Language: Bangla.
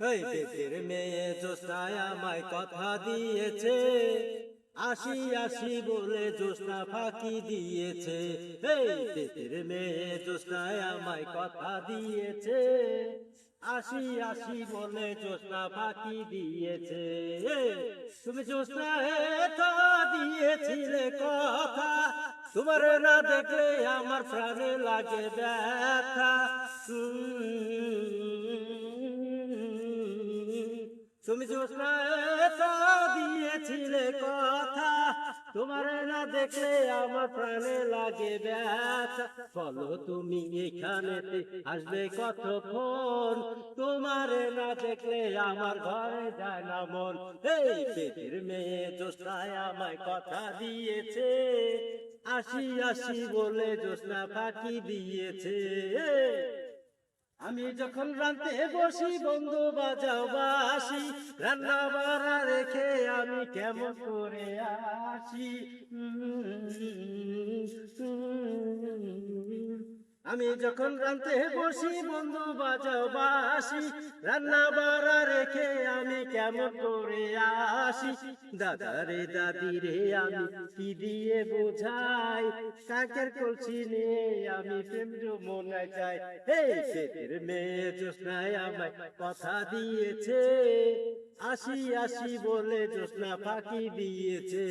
এই পেটের মেয়ে জোস্নায় আমায় কথা দিয়েছে, আসি আসি বলে জোস্না ফাঁকি দিয়েছে। এই পেটের মেয়ে জোস্নায় আমায় কথা দিয়েছে, আসি আসি বলে জোস্না ফাঁকি দিয়েছে। তুমি জোস্না তো দিয়েছিলে কথা, তোমার না দেখলে আমার প্রাণে লাগে ব্যথা। তুমি জোৎস্না দিয়েছিলে কথা, তোমার না দেখলে আমার প্রাণে লাগে ব্যথা। বলো তুমি এখানেতে আসবে কতক্ষণ, তোমার না দেখলে আমার ঘরে যায় না মন। এই পেটের মেয়ে জোৎস্নায় আমায় কথা দিয়েছে, আসি আসি বলে জোৎস্না ফাঁকি দিয়েছে। আমি যখন রাঁধতে বসি বন্ধু বাজাও বাঁশি, রান্না বাড়া রেখে আমি কেমন করে আসি। আমি যখন রাঁধতে বসি বন্ধু বাজাও বাঁশি, রান্না বাড়া রেখে আমি কেমন করে আসি। দাদা রে দাদি রে আমি কি দিয়ে বোঝাই, কাকের কলসি নিয়ে আমি প্রেম মনে চাই। এই পেটের মেয়ে জোৎস্নায় আমায় কথা দিয়েছে, আসি আসি বলে জোৎস্না ফাঁকি দিয়েছে।